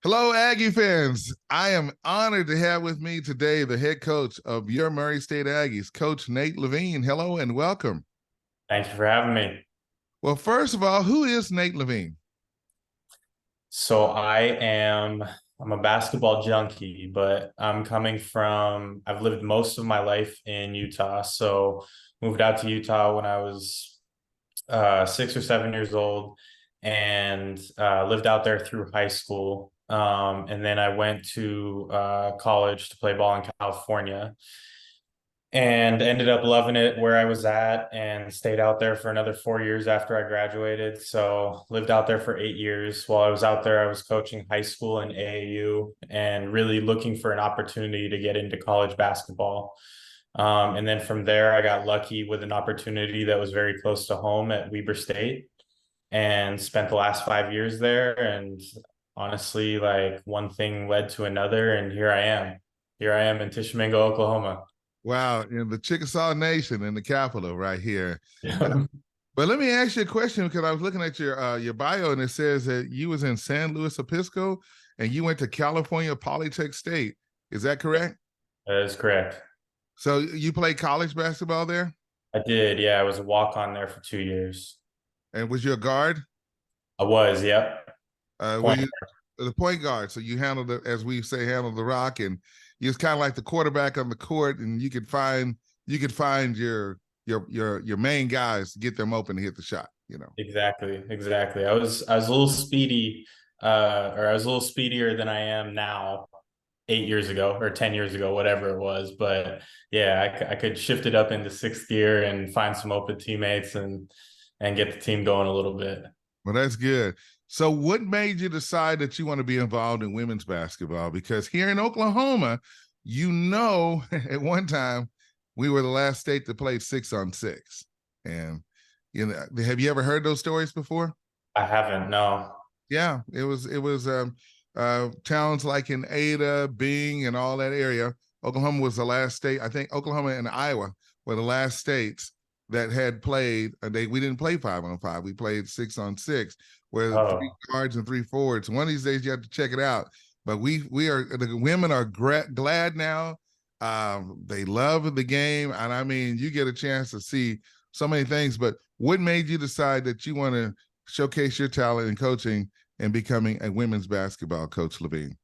Hello, Aggie fans. I am honored to have with me today the head coach of your Murray State Aggies, Coach Nate Levine. Hello and welcome. Thank you for having me. Well, first of all, who is Nate Levine? I'm a basketball junkie, but I've lived most of my life in Utah. So moved out to Utah when I was 6 or 7 years old and lived out there through high school. And then I went to college to play ball in California and ended up loving it where I was at and stayed out there for another 4 years after I graduated. So lived out there for 8 years. While I was out there, I was coaching high school and AAU and really looking for an opportunity to get into college basketball. And then from there, I got lucky with an opportunity that was very close to home at Weber State and spent the last 5 years there. And honestly, like one thing led to another, and here I am. Here I am in Tishomingo, Oklahoma. Wow, in the Chickasaw Nation in the capital right here. Yeah. But let me ask you a question because I was looking at your bio and it says that you was in San Luis Obispo and you went to California Polytech State. Is that correct? That is correct. So you played college basketball there, I did. Yeah, I was a walk on there for 2 years. and was you a guard? I was, yep. Were Point. you the point guard? So you handled it, as we say, handled the rock, and you was kind of like the quarterback on the court, and you could find your main guys to get them open to hit the shot. Exactly, exactly. I was a little speedy, or I was a little speedier than I am now 8 years ago or 10 years ago, whatever it was. But yeah, I could shift it up into sixth gear and find some open teammates and get the team going a little bit. Well, that's good. So, what made you decide that you want to be involved in women's basketball? Because here in Oklahoma, at one time we were the last state to play 6-on-6. And have you ever heard those stories before? I haven't, no. Yeah, it was towns like in Ada, Bing, and all that area. Oklahoma was the last state. I think Oklahoma and Iowa were the last states that had played. We didn't play 5-on-5. We played 6-on-6, where three Oh, guards and three forwards. One of these days you have to check it out. But the women are glad now. They love the game, and I mean, you get a chance to see so many things. But what made you decide that you want to showcase your talent in coaching and becoming a women's basketball coach, Levine?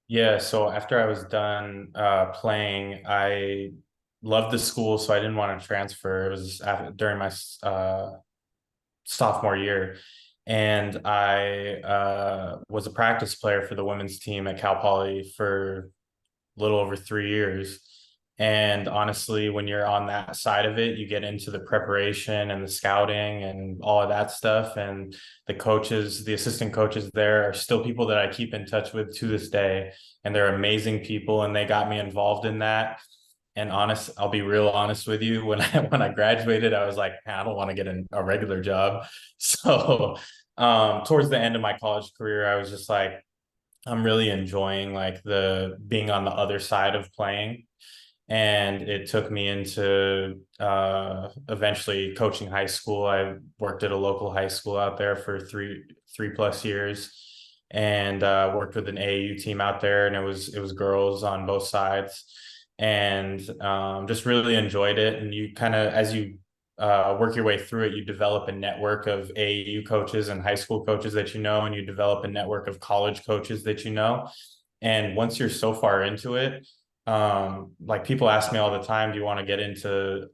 yeah. So after I was done playing, I loved the school, so I didn't want to transfer. It was during my sophomore year. And I was a practice player for the women's team at Cal Poly for a little over 3 years. And honestly, when you're on that side of it, you get into the preparation and the scouting and all of that stuff. And the coaches, the assistant coaches there are still people that I keep in touch with to this day. And they're amazing people. And they got me involved in that. And I'll be real honest with you. When I graduated, I was like, I don't want to get a regular job. So towards the end of my college career, I was just like, I'm really enjoying like the being on the other side of playing. And it took me into eventually coaching high school. I worked at a local high school out there for three plus years, and worked with an AAU team out there, and it was girls on both sides, and just really enjoyed it. And you kind of, as you work your way through it, you develop a network of AAU coaches and high school coaches that you know, and you develop a network of college coaches that you know. And once you're so far into it, like people ask me all the time, do you want to get into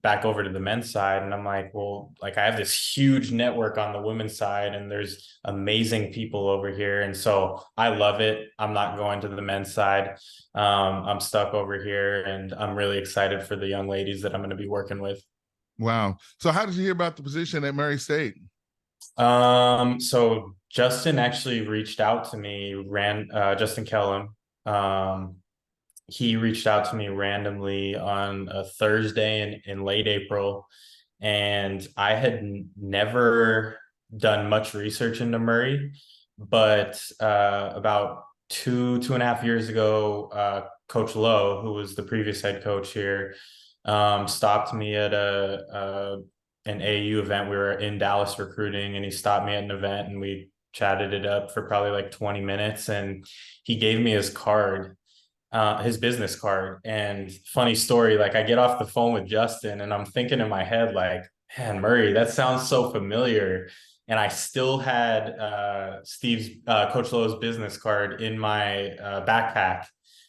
back over to the men's side? And I'm like, well, like I have this huge network on the women's side and there's amazing people over here. And so I love it. I'm not going to the men's side. I'm stuck over here and I'm really excited for the young ladies that I'm going to be working with. Wow. So how did you hear about the position at Murray State? So Justin actually reached out to me, Justin Kellum. He reached out to me randomly on a Thursday in late April, and I had never done much research into Murray, but about two and a half years ago, Coach Lowe, who was the previous head coach here, stopped me at an AU event. We were in Dallas recruiting, and he stopped me at an event, and we chatted it up for probably like 20 minutes, and he gave me his card, his business card. And funny story, like I get off the phone with Justin and I'm thinking in my head, like, man, Murray, that sounds so familiar. And I still had Coach Lowe's business card in my backpack.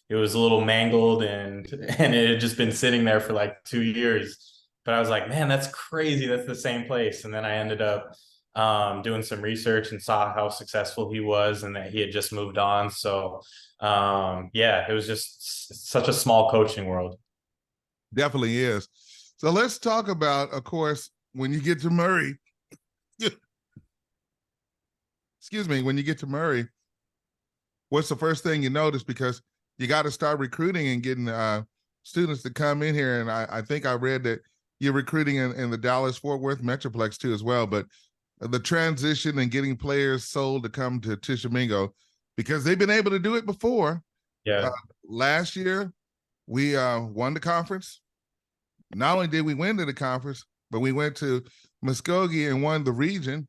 It was a little mangled and it had just been sitting there for like 2 years. But I was like, man, that's crazy. That's the same place. And then I ended up doing some research and saw how successful he was and that he had just moved on. So yeah, it was just such a small coaching world. Definitely is. So let's talk about, of course, when you get to Murray. Excuse me, when you get to Murray, what's the first thing you notice? Because you got to start recruiting and getting students to come in here. And I think I read that you're recruiting in the Dallas-Fort Worth Metroplex too as well. But the transition and getting players sold to come to Tishomingo, because they've been able to do it before. Yeah. Last year, we won the conference. Not only did we win the conference, but we went to Muskogee and won the region.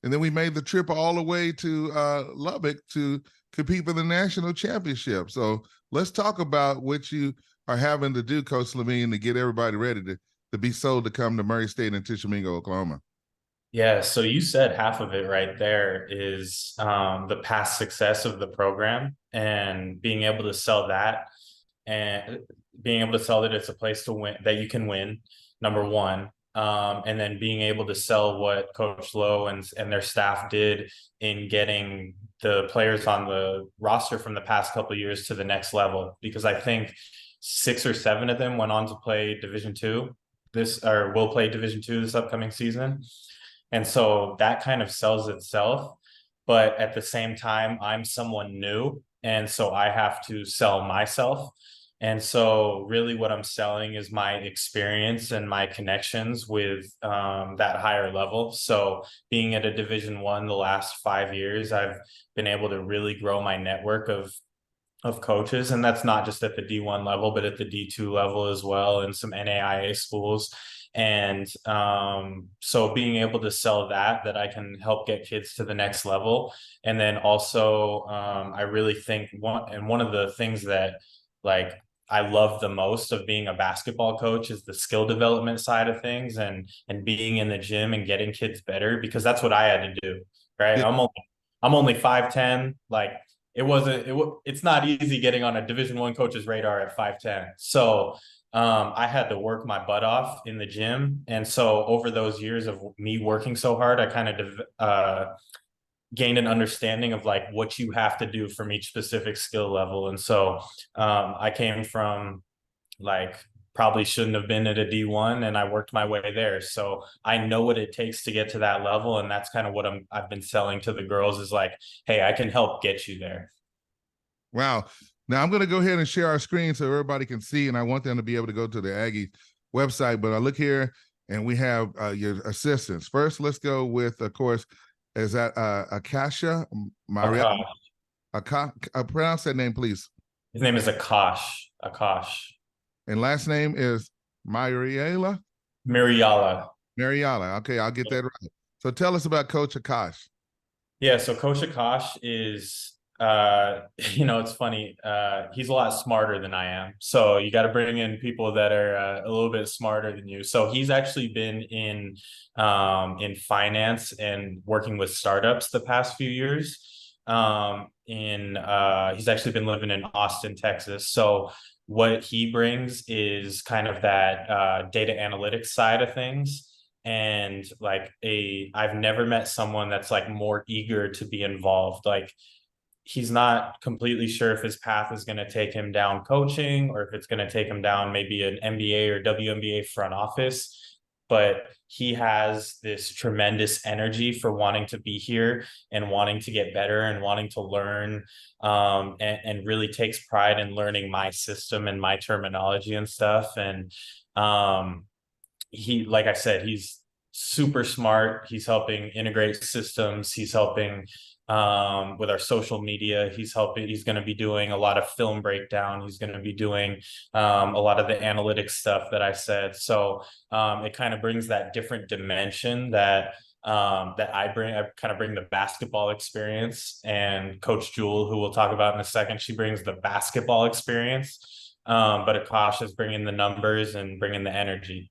And then we made the trip all the way to Lubbock to compete for the national championship. So let's talk about what you are having to do, Coach Levine, to get everybody ready to be sold to come to Murray State and Tishomingo, Oklahoma. Yeah, so you said half of it right there is the past success of the program and being able to sell that, and being able to sell that it's a place to win, that you can win, number one. And then being able to sell what Coach Lowe and their staff did in getting the players on the roster from the past couple of years to the next level. Because I think 6 or 7 of them went on to play Division II will play Division II this upcoming season. And so that kind of sells itself. But at the same time, I'm someone new. And so I have to sell myself. And so really what I'm selling is my experience and my connections with that higher level. So being at a Division I the last 5 years, I've been able to really grow my network of coaches. And that's not just at the D1 level, but at the D2 level as well, and some NAIA schools. And so being able to sell that I can help get kids to the next level. And then also I really think one of the things that like I love the most of being a basketball coach is the skill development side of things, and being in the gym and getting kids better, because that's what I had to do. Right. Yeah. I'm only 5'10". Like it's not easy getting on a Division I coach's radar at 5'10". So I had to work my butt off in the gym. And so over those years of me working so hard, I kind of gained an understanding of like what you have to do from each specific skill level. And so I came from like probably shouldn't have been at a D1, and I worked my way there. So I know what it takes to get to that level. And that's kind of what I've been selling to the girls is like, hey, I can help get you there. Wow. Now I'm going to go ahead and share our screen so everybody can see, and I want them to be able to go to the Aggie website. But I look here and we have your assistants. First, let's go with, of course, is that Akasha Maria? Pronounce that name, please. His name is Akash. And last name is Mariala? Mariala. Okay, I'll get that right. So tell us about Coach Akash. Yeah, so Coach Akash is, it's funny. He's a lot smarter than I am. So you got to bring in people that are a little bit smarter than you. So he's actually been in finance and working with startups the past few years. He's actually been living in Austin, Texas. So what he brings is kind of that data analytics side of things. And like I've never met someone that's like more eager to be involved. Like he's not completely sure if his path is going to take him down coaching or if it's going to take him down maybe an MBA or WNBA front office. But he has this tremendous energy for wanting to be here and wanting to get better and wanting to learn, and really takes pride in learning my system and my terminology and stuff. And he, like I said, he's super smart. He's helping integrate systems. He's helping with our social media. He's going to be doing a lot of film breakdown. He's going to be doing a lot of the analytics stuff that I said. So it kind of brings that different dimension that that I bring. I kind of bring the basketball experience, and Coach Jewel, who we'll talk about in a second, she brings the basketball experience. But Akash is bringing the numbers and bringing the energy.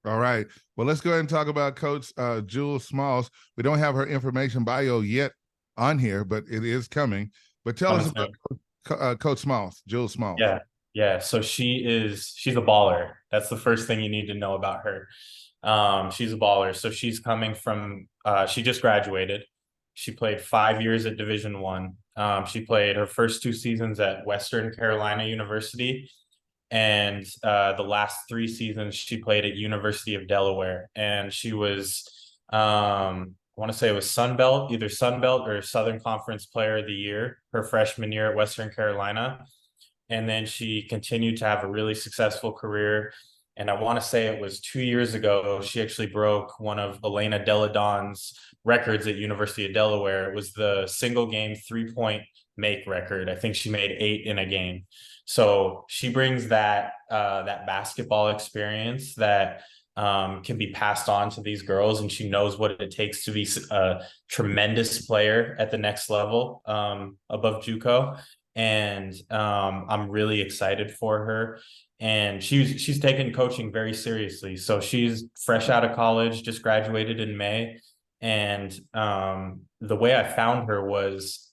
All right. Well, let's go ahead and talk about Coach Jules Smalls. We don't have her information bio yet on here, but it is coming. But tell us about Coach Smalls, Jules Smalls. Yeah. Yeah. So she's a baller. That's the first thing you need to know about her. She's a baller. So she's coming from, she just graduated. She played 5 years at Division I. She played her first 2 seasons at Western Carolina University. And the last 3 seasons she played at University of Delaware. And she was, I want to say it was either Sun Belt or Southern Conference Player of the Year, her freshman year at Western Carolina. And then she continued to have a really successful career. And I want to say it was 2 years ago, she actually broke one of Elena Deladon's records at University of Delaware. It was the single game 3-point make record. I think she made 8 in a game. So she brings that basketball experience that can be passed on to these girls, and she knows what it takes to be a tremendous player at the next level above JUCO. And I'm really excited for her. And she's taken coaching very seriously. So she's fresh out of college, just graduated in May. And the way I found her was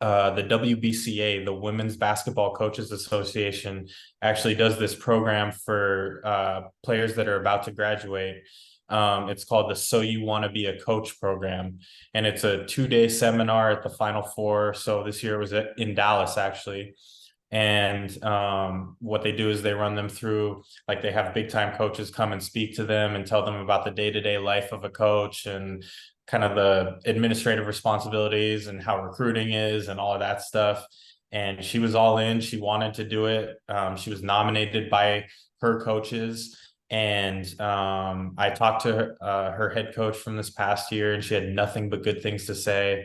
the WBCA, the Women's Basketball Coaches Association, actually does this program for players that are about to graduate. It's called the So You Want to Be a Coach program. And it's a 2-day seminar at the Final Four. So this year it was in Dallas, actually. And what they do is they run them through, like they have big time coaches come and speak to them and tell them about the day-to-day life of a coach and kind of the administrative responsibilities and how recruiting is and all of that stuff. And she was all in. She wanted to do it. She was nominated by her coaches. And I talked to her head coach from this past year, and she had nothing but good things to say.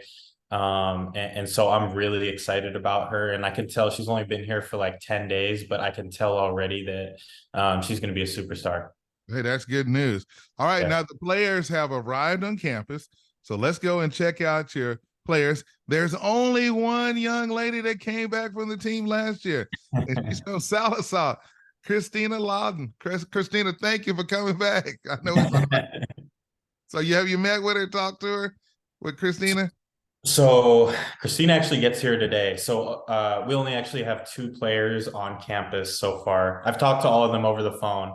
And so I'm really excited about her. And I can tell she's only been here for like 10 days, but I can tell already that she's going to be a superstar. Hey, that's good news. All right, Yeah. now the players have arrived on campus. So let's go and check out your players. There's only one young lady that came back from the team last year, and she's from Sallisaw, Christina Loudon. Christina, thank you for coming back. I know it's so have you met with her, talked to her, with Christina? So Christina actually gets here today. So we only actually have 2 players on campus so far. I've talked to all of them over the phone.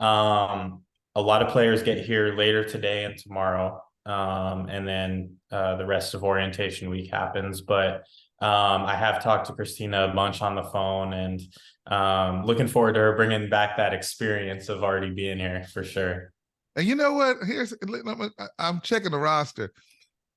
A lot of players get here later today and tomorrow. And then the rest of orientation week happens. But I have talked to Christina a bunch on the phone, and looking forward to her bringing back that experience of already being here for sure. And you know what? I'm checking the roster.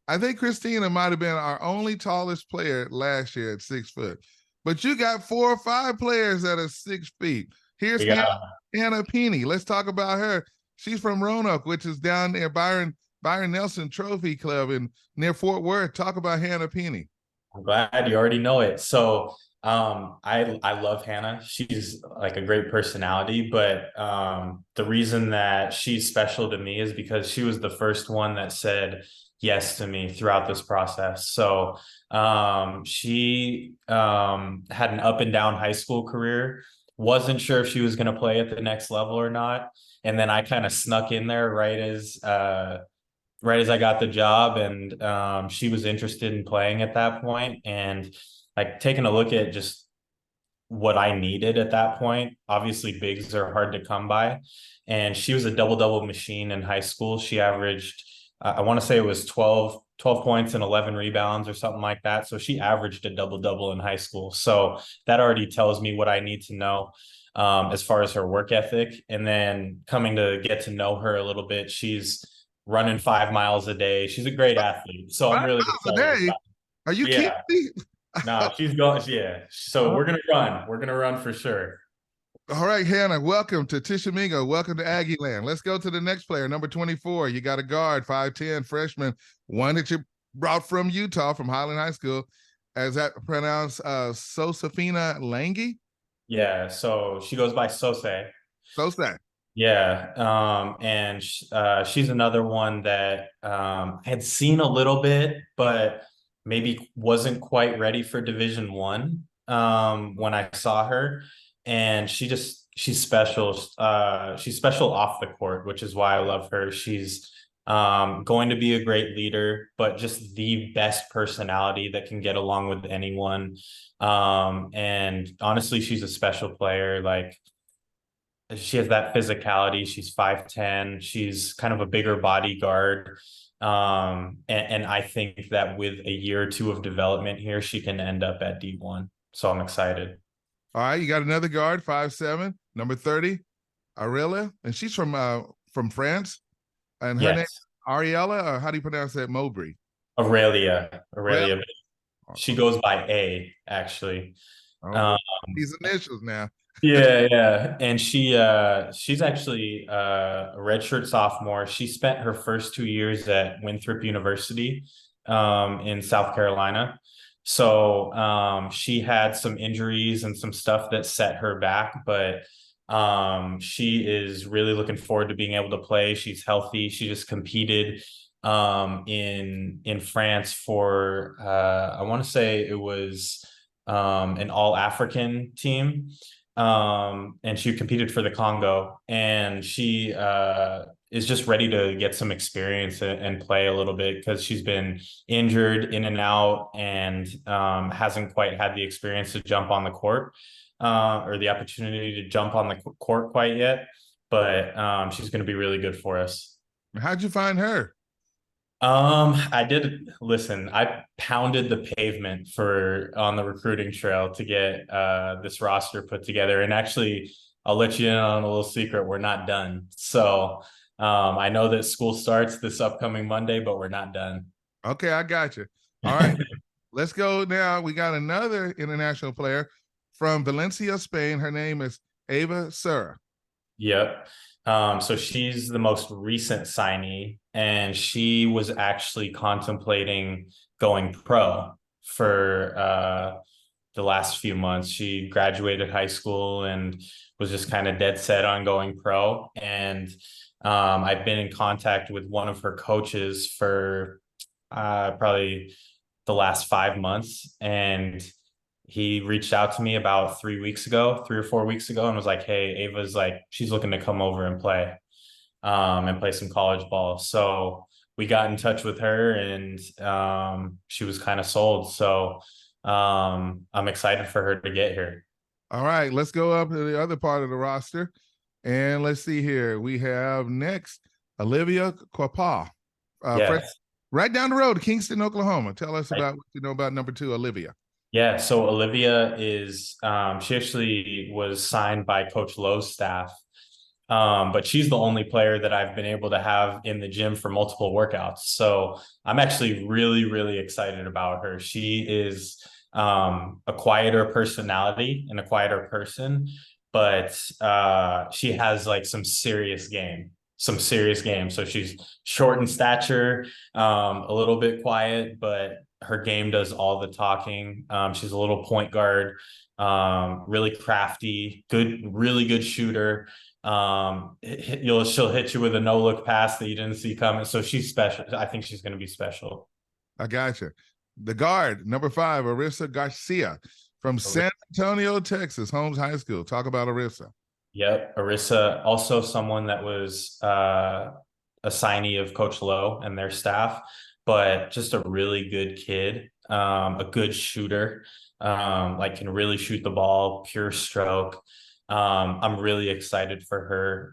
I think Christina might have been our only tallest player last year at 6 foot, but you got 4 or 5 players that are 6 feet. Here's Hannah Peeney. Let's talk about her. She's from Roanoke, which is down near Byron Nelson Trophy Club near Fort Worth. Talk about Hannah Peeney. I'm glad you already know it. So I love Hannah. She's like a great personality, but the reason that she's special to me is because she was the first one that said yes to me throughout this process. So she had an up and down high school career, wasn't sure if she was going to play at the next level or not. And then I kind of snuck in there right as I got the job, and she was interested in playing at that point. And like taking a look at just what I needed at that point, obviously bigs are hard to come by. And she was a double machine in high school. She averaged, I want to say it was 12 points and 11 rebounds or something like that. So she averaged a double in high school. So that already tells me what I need to know as far as her work ethic. And then coming to get to know her a little bit, she's running 5 miles a day. She's a great athlete. So I'm really excited. Are you kidding me? No, she's going. Yeah. So we're gonna run for sure. All right, Hannah, welcome to Tishomingo. Welcome to Aggie Land. Let's go to the next player, number 24. You got a guard, 5'10", freshman, one that you brought from Utah, from Highland High School. Is that pronounced Sosafina Langi? Yeah, so she goes by Sose. Sose. Yeah, and she's another one that I had seen a little bit, but maybe wasn't quite ready for Division One when I saw her, and she's special. She's special off the court, which is why I love her. She's going to be a great leader, but just the best personality that can get along with anyone. And honestly, she's a special player. Like she has that physicality. She's 5'10". She's kind of a bigger bodyguard. And I think that with a year or two of development here, she can end up at D1. So I'm excited. All right, you got another guard, 5'7", number 30, Aurelia, and she's from France, and her name Yes. Ariella, or how do you pronounce that? Mowbray. Aurelia. Aurelia. Aurelia. She goes by A, actually. Oh, Um, these initials now. Yeah, yeah. And she's actually a redshirt sophomore. She spent her first 2 years at Winthrop University in South Carolina. So she had some injuries and some stuff that set her back, but she is really looking forward to being able to play. She's healthy. She just competed in France for I want to say it was an all-African team, and she competed for the Congo, and she is just ready to get some experience and play a little bit because she's been injured in and out and hasn't quite had the experience to jump on the court or the opportunity to jump on the court quite yet, but she's going to be really good for us. How'd you find her? I did listen. I pounded the pavement for on the recruiting trail to get this roster put together. And actually, I'll let you in on a little secret. We're not done. So I know that school starts this upcoming Monday, but we're not done. Okay, I got you. All right, let's go now. We got another international player from Valencia, Spain. Her name is Ava Serra. Yep. So she's the most recent signee, and she was actually contemplating going pro for the last few months. She graduated high school and was just kind of dead set on going pro. And I've been in contact with one of her coaches for probably the last 5 months, and he reached out to me about 3 weeks ago, 3 or 4 weeks ago, and was like, "Hey, Ava's like, she's looking to come over and play some college ball." So we got in touch with her, and she was kind of sold. So I'm excited for her to get here. All right, let's go up to the other part of the roster. And let's see here. We have next Olivia Quapa, Yes. right down the road, Kingston, Oklahoma. Tell us Right. about what you know about number 2, Olivia. Yeah, so Olivia is she actually was signed by Coach Lowe's staff. But she's the only player that I've been able to have in the gym for multiple workouts. So I'm actually really, really excited about her. She is a quieter personality and a quieter person, but she has like some serious game. So she's short in stature, a little bit quiet, but her game does all the talking. She's a little point guard, really crafty, good, really good shooter. She'll hit you with a no look pass that you didn't see coming. So she's special. I think she's going to be special. I got you. The guard, number 5, Arissa Garcia from San Antonio, Texas, Holmes High School. Talk about Arissa. Yep, Arissa, also someone that was a signee of Coach Lowe and their staff, but just a really good kid, a good shooter, like can really shoot the ball, pure stroke. I'm really excited for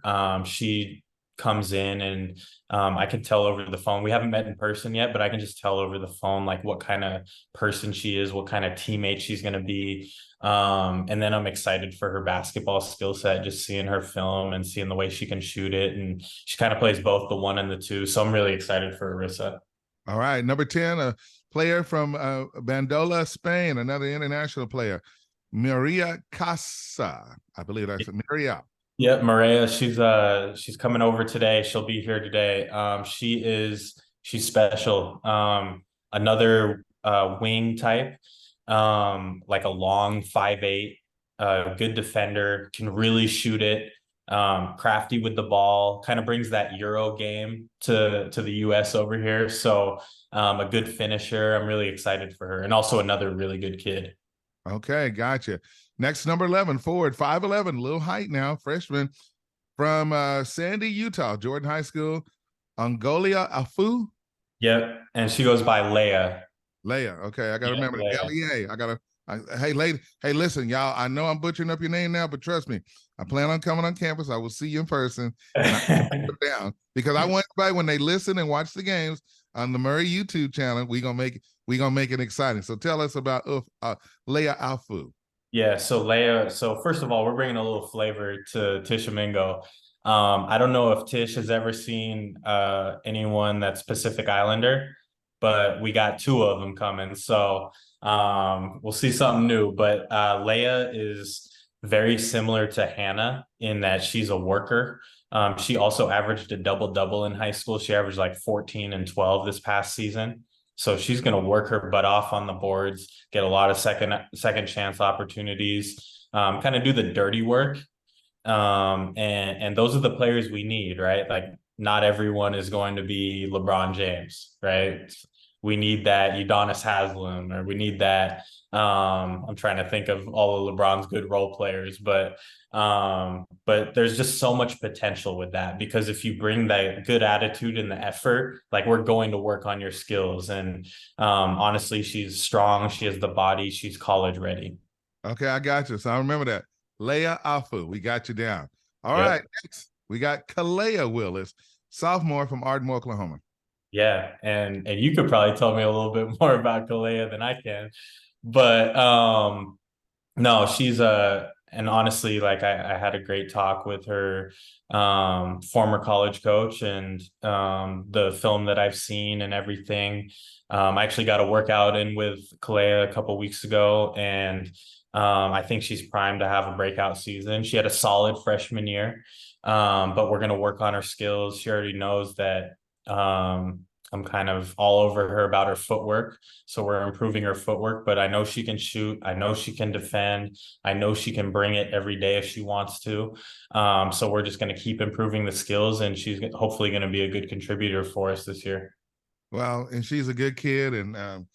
her. She comes in and I can tell over the phone. We haven't met in person yet, but I can just tell over the phone like what kind of person she is, what kind of teammate she's going to be. And then I'm excited for her basketball skill set, just seeing her film and seeing the way she can shoot it. And she kind of plays both the 1 and the 2. So I'm really excited for Arissa. All right, number 10, a player from Bandola, Spain, another international player, Maria Casa. I believe that's Maria. Yep, Maria, she's coming over today. She'll be here today. She's special. Another wing type, like a long 5'8", good defender, can really shoot it. crafty with the ball, kind of brings that Euro game to the US over here. So a good finisher. I'm really excited for her, and also another really good kid. Okay, gotcha. Next, number 11, forward, 5'11", little height now, freshman from Sandy, Utah, Jordan High School, Angolia Afu. Yep, and she goes by Leia. Leia. Okay, I gotta Yeah, remember the Leia. Lea. Hey, lady. Hey, listen, y'all. I know I'm butchering up your name now, but trust me, I plan on coming on campus. I will see you in person, and I will put it down because I want everybody when they listen and watch the games on the Murray YouTube channel. We gonna make it exciting. So tell us about Leia Alfu. Yeah, so Leia, so first of all, we're bringing a little flavor to Tishomingo. I don't know if Tish has ever seen anyone that's Pacific Islander, but we got two of them coming. So we'll see something new. But Leia is very similar to Hannah in that she's a worker. She also averaged a double-double in high school. She averaged like 14 and 12 this past season. So she's going to work her butt off on the boards, get a lot of second chance opportunities, kind of do the dirty work. And those are the players we need, right? Like not everyone is going to be LeBron James, right? We need that Udonis Haslem, or we need that. I'm trying to think of all of LeBron's good role players, but there's just so much potential with that, because if you bring that good attitude and the effort, like we're going to work on your skills. And honestly, she's strong, she has the body, she's college ready. Okay, I got you. So I remember that. Leia Alfu. We got you down. All right. Yep. Next, we got Kalea Willis, sophomore from Ardmore, Oklahoma. Yeah, and you could probably tell me a little bit more about Kalea than I can, but no, she's a, and honestly, like I had a great talk with her former college coach, and the film that I've seen and everything. I actually got a workout in with Kalea a couple weeks ago, and I think she's primed to have a breakout season. She had a solid freshman year, but we're gonna work on her skills. She already knows that I'm kind of all over her about her footwork. So we're improving her footwork, but I know she can shoot. I know she can defend. I know she can bring it every day if she wants to. So we're just going to keep improving the skills, and she's hopefully going to be a good contributor for us this year. Well, and she's a good kid, and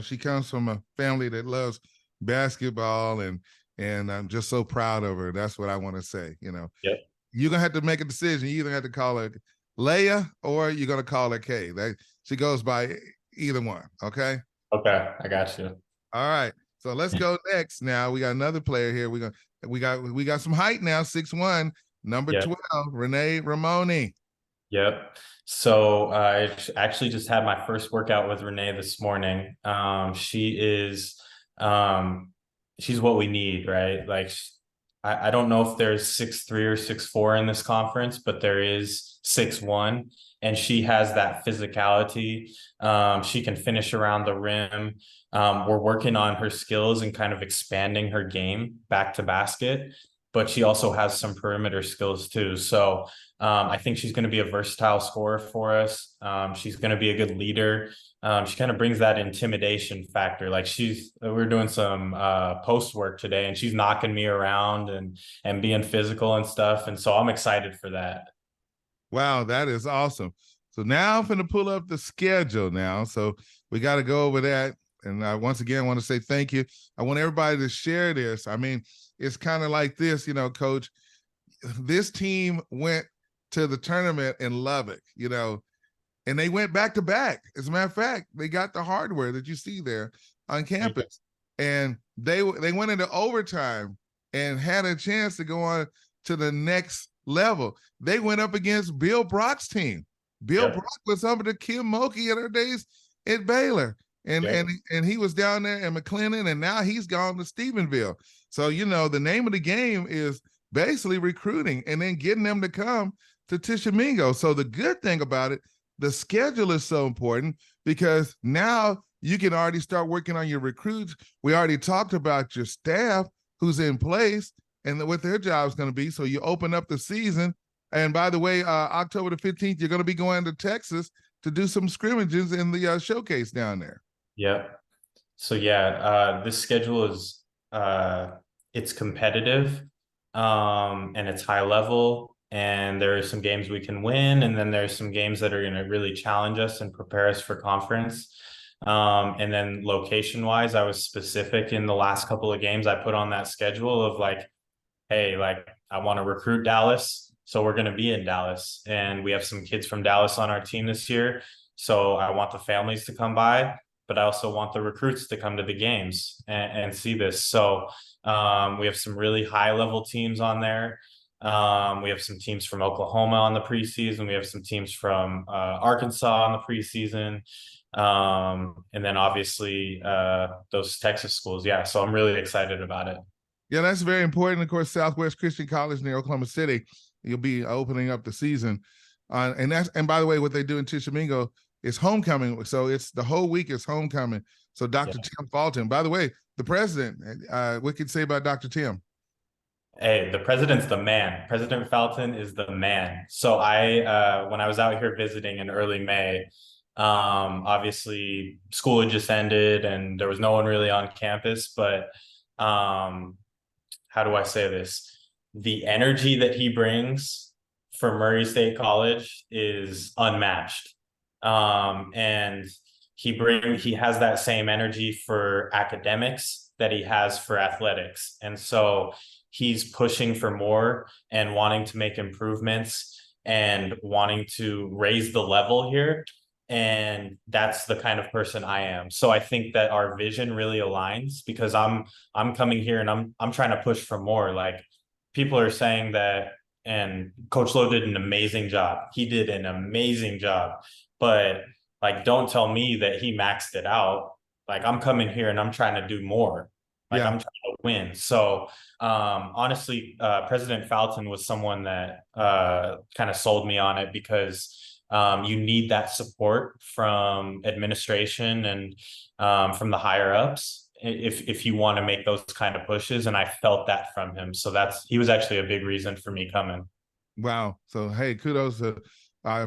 she comes from a family that loves basketball, and I'm just so proud of her. That's what I want to say. Yep. You're gonna have to make a decision. You either have to call her Leia or you're gonna call her Kay. She goes by either one. Okay. Okay, I got you. All right. So let's go next. Now we got another player here. We got some height now. 6'1", number Yep. 12, Renee Ramoni. Yep. So I actually just had my first workout with Renee this morning. She is, she's what we need, right? Like, I don't know if there's 6'3" or 6'4" in this conference, but there is 6'1", and she has that physicality. She can finish around the rim. We're working on her skills and kind of expanding her game back to basket, but she also has some perimeter skills too. So I think she's going to be a versatile scorer for us. She's going to be a good leader. She kind of brings that intimidation factor. Like we're doing some post work today, and she's knocking me around and being physical and stuff. And so I'm excited for that. Wow, that is awesome. So now I'm going to pull up the schedule now. So we got to go over that. And I once again want to say thank you. I want everybody to share this. I mean, it's kind of like this, Coach. This team went to the tournament in Lubbock, and they went back to back. As a matter of fact, they got the hardware that you see there on campus, and they went into overtime and had a chance to go on to the next level. They went up against Bill Brock's team. Bill Brock was under Kim Mulkey in her days at Baylor, and he was down there in McLennan, and now he's gone to Stephenville. So the name of the game is basically recruiting and then getting them to come to Tishomingo. So the good thing about it, the schedule is so important because now you can already start working on your recruits. We already talked about your staff who's in place and what their job is going to be. So you open up the season. And by the way, October the 15th, you're going to be going to Texas to do some scrimmages in the showcase down there. Yeah. So this schedule is it's competitive, and it's high level, and there are some games we can win, and then there's some games that are going to really challenge us and prepare us for conference. And then location wise, I was specific in the last couple of games I put on that schedule of like, hey, like I want to recruit Dallas, so we're going to be in Dallas, and we have some kids from Dallas on our team this year, so I want the families to come by, but I also want the recruits to come to the games and see this. So we have some really high level teams on there. We have some teams from Oklahoma on the preseason. We have some teams from Arkansas on the preseason. And then obviously those Texas schools. Yeah. So I'm really excited about it. Yeah, that's very important. Of course, Southwest Christian College near Oklahoma City, you'll be opening up the season. And by the way, what they do in Tishomingo is homecoming. So it's the whole week is homecoming. So Dr. Tim Fulton, by the way, the president, what can you say about Dr. Tim? Hey, the president's the man. President Felton is the man. So when I was out here visiting in early May, obviously school had just ended and there was no one really on campus, but how do I say this? The energy that he brings for Murray State College is unmatched. And he has that same energy for academics that he has for athletics. And so he's pushing for more and wanting to make improvements and wanting to raise the level here. And that's the kind of person I am. So I think that our vision really aligns because I'm coming here and I'm trying to push for more. Like people are saying that, and Coach Lowe did an amazing job. He did an amazing job. But like don't tell me that he maxed it out. Like I'm coming here and I'm trying to do more. Like I'm trying to win. So honestly, President Falton was someone that kind of sold me on it because you need that support from administration and from the higher ups if you want to make those kind of pushes. And I felt that from him. So he was actually a big reason for me coming. Wow. So, hey, kudos to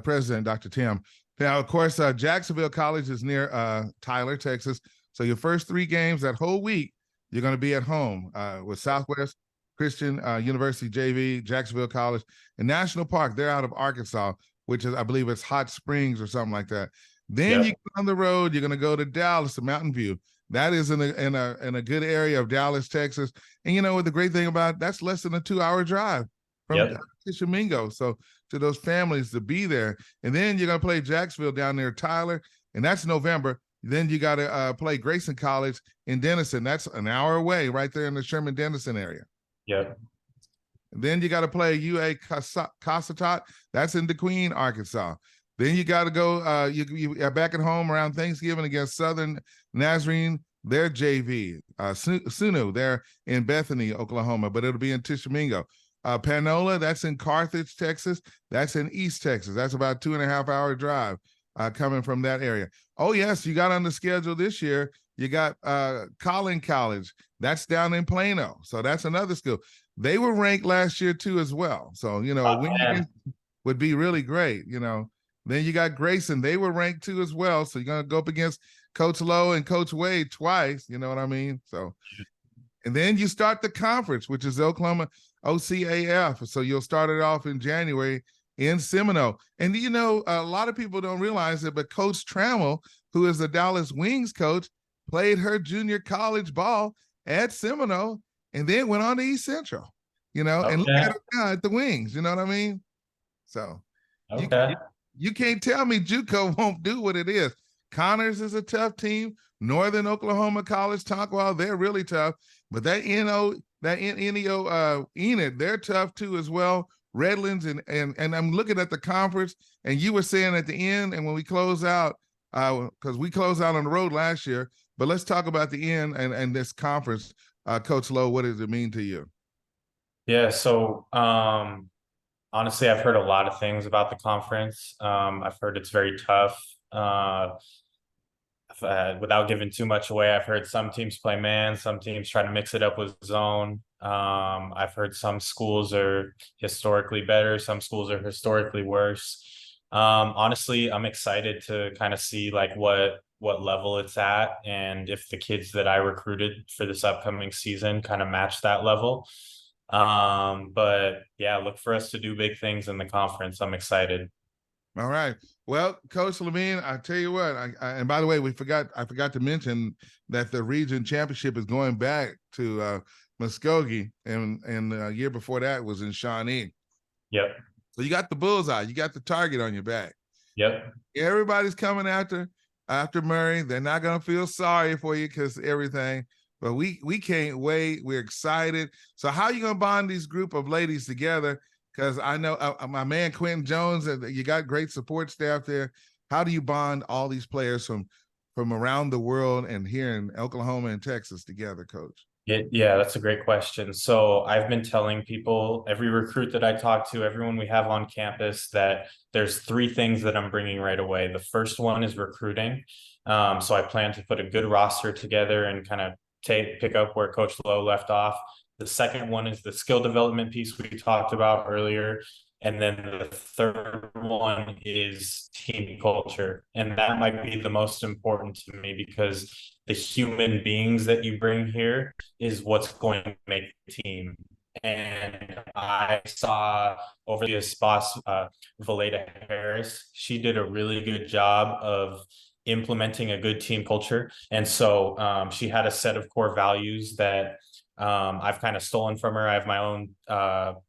President Dr. Tim. Now, of course, Jacksonville College is near Tyler, Texas. So your first 3 games that whole week, you're going to be at home with Southwest Christian University JV, Jacksonville College, and National Park. They're out of Arkansas, which is, I believe it's Hot Springs or something like that. Then you go on the road, you're going to go to Dallas to Mountain View. That is in a good area of Dallas, Texas. And you know what the great thing about it, that's less than a 2-hour drive from Tishomingo. So to those families to be there. And then you're going to play Jacksonville down near Tyler, and that's November. Then you got to play Grayson College in Denison. That's an hour away right there in the Sherman-Denison area. Yep. And then you got to play UA Cossatot. That's in DeQueen, Arkansas. Then you got to go, you are back at home around Thanksgiving against Southern Nazarene, their JV. Sunu, they're in Bethany, Oklahoma, but it'll be in Tishomingo. Panola, that's in Carthage, Texas. That's in East Texas. That's about 2.5-hour drive coming from that area. Oh, yes, you got on the schedule this year. You got Collin College. That's down in Plano. So that's another school. They were ranked last year, too, as well. So, you know, a win would be really great, you know. Then you got Grayson. They were ranked, too, as well. So you're going to go up against Coach Lowe and Coach Wade twice. You know what I mean? So, and then you start the conference, which is Oklahoma OCAF. So you'll start it off in January in Seminole. And, you know, a lot of people don't realize it, but Coach Trammell, who is the Dallas Wings coach, played her junior college ball at Seminole and then went on to East Central, you know, and look at her now at the Wings. You know what I mean? So you can't tell me JUCO won't do what it is. Connors is a tough team. Northern Oklahoma College, Tonkwall, they're really tough. But that Enid, they're tough too as well. Redlands and I'm looking at the conference, and you were saying at the end, and when we close out, because we closed out on the road last year, but let's talk about the end and this conference. Coach Lowe, what does it mean to you? Yeah, so honestly, I've heard a lot of things about the conference. I've heard it's very tough. Without giving too much away, I've heard some teams play man, some teams try to mix it up with zone. I've heard some schools are historically better, some schools are historically worse. Honestly, I'm excited to kind of see like what level it's at, and if the kids that I recruited for this upcoming season kind of match that level. But yeah, look for us to do big things in the conference. I'm excited. All right. Well, Coach Levine, I tell you what, and by the way, I forgot to mention that the region championship is going back to Muskogee, and the year before that was in Shawnee. Yep. So you got the bullseye, you got the target on your back. Yep. Everybody's coming after Murray. They're not gonna feel sorry for you because everything, but we can't wait. We're excited. So how are you gonna bond these group of ladies together? Because I know my man Quentin Jones, you got great support staff there. How do you bond all these players from around the world and here in Oklahoma and Texas together, Coach? Yeah, that's a great question. So I've been telling people, every recruit that I talk to, everyone we have on campus, that there's three things that I'm bringing right away. The first one is recruiting. So I plan to put a good roster together and kind of pick up where Coach Lowe left off. The second one is the skill development piece we talked about earlier. And then the third one is team culture. And that might be the most important to me, because the human beings that you bring here is what's going to make the team. And I saw over the boss, Valeda Harris, she did a really good job of implementing a good team culture. And so she had a set of core values that I've kind of stolen from her. I have my own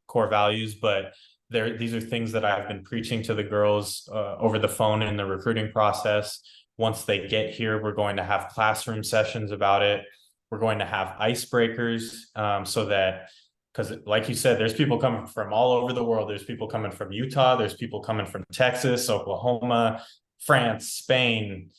core values, but these are things that I've been preaching to the girls over the phone in the recruiting process. Once they get here, we're going to have classroom sessions about it. We're going to have icebreakers so that, because like you said, there's people coming from all over the world. There's people coming from Utah. There's people coming from Texas, Oklahoma, France, Spain,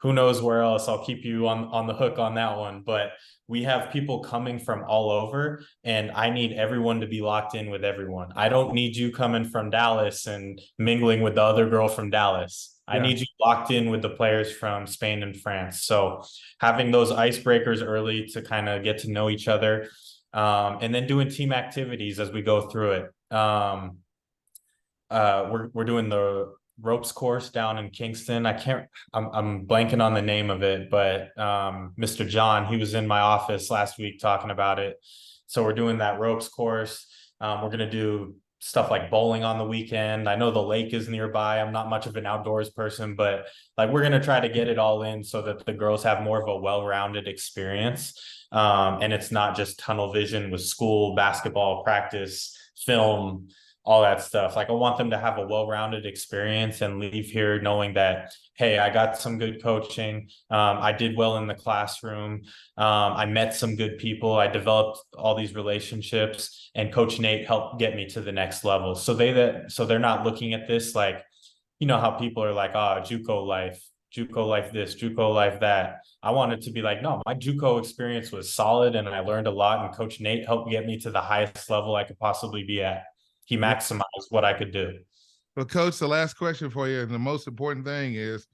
who knows where else. I'll keep you on the hook on that one. But we have people coming from all over, and I need everyone to be locked in with everyone. I don't need you coming from Dallas and mingling with the other girl from Dallas. I need you locked in with the players from Spain and France. So having those icebreakers early to kind of get to know each other, and then doing team activities as we go through it. We're doing the ropes course down in Kingston. I'm blanking on the name of it, but Mr. John, he was in my office last week talking about it. So we're doing that ropes course. We're going to do stuff like bowling on the weekend. I know the lake is nearby. I'm not much of an outdoors person, but like we're going to try to get it all in so that the girls have more of a well-rounded experience. And it's not just tunnel vision with school, basketball, practice, film, all that stuff. Like I want them to have a well-rounded experience and leave here knowing that, hey, I got some good coaching. I did well in the classroom. I met some good people. I developed all these relationships, and Coach Nate helped get me to the next level. So they're not looking at this like, you know how people are like, JUCO life this, JUCO life that. I wanted to be like, no, my JUCO experience was solid and I learned a lot, and Coach Nate helped get me to the highest level I could possibly be at. He maximized what I could do. Well, Coach, the last question for you, and the most important thing is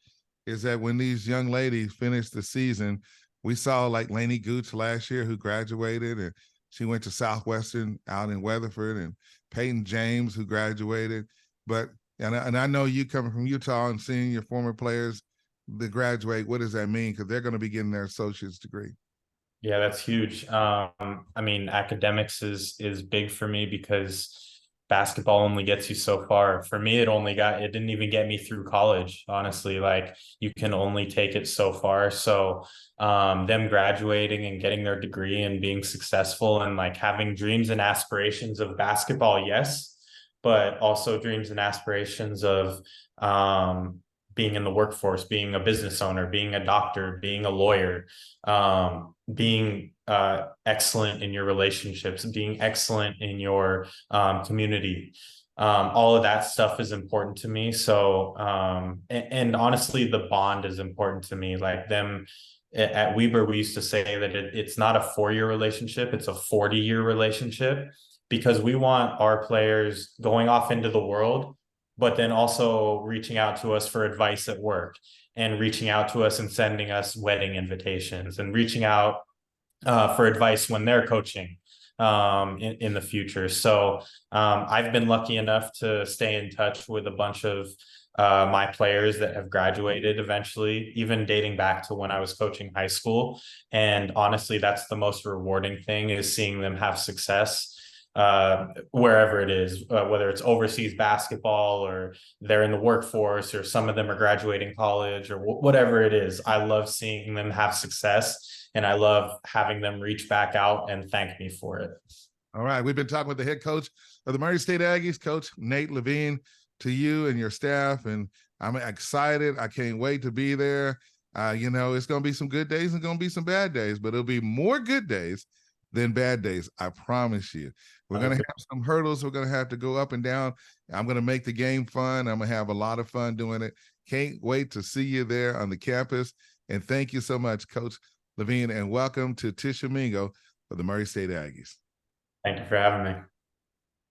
that when these young ladies finish the season, we saw like Lainey Gooch last year who graduated, and she went to Southwestern out in Weatherford, and Peyton James who graduated. But and I know you coming from Utah and seeing your former players that graduate, what does that mean? Because they're going to be getting their associate's degree. Yeah, that's huge. I mean, academics is big for me because basketball only gets you so far. For me, it didn't even get me through college, honestly. Like you can only take it so far. So them graduating and getting their degree and being successful and like having dreams and aspirations of basketball, yes, but also dreams and aspirations of being in the workforce, being a business owner, being a doctor, being a lawyer, being excellent in your relationships, being excellent in your community. All of that stuff is important to me. So, and honestly, the bond is important to me. Like them at Weber, we used to say that it's not a 4-year relationship, it's a 40-year relationship, because we want our players going off into the world, but then also reaching out to us for advice at work, and reaching out to us and sending us wedding invitations, and reaching out for advice when they're coaching in the future. So I've been lucky enough to stay in touch with a bunch of my players that have graduated eventually, even dating back to when I was coaching high school. And honestly, that's the most rewarding thing, is seeing them have success. wherever it is, whether it's overseas basketball or they're in the workforce or some of them are graduating college or whatever it is. I love seeing them have success, and I love having them reach back out and thank me for it. All right. We've been talking with the head coach of the Murray State Aggies, Coach Nate Levine, to you and your staff. And I'm excited. I can't wait to be there. You know, it's going to be some good days and going to be some bad days, but it'll be more good days than bad days. I promise you. We're going to have some hurdles. We're going to have to go up and down. I'm going to make the game fun. I'm going to have a lot of fun doing it. Can't wait to see you there on the campus. And thank you so much, Coach Levine, and welcome to Tishomingo for the Murray State Aggies. Thank you for having me.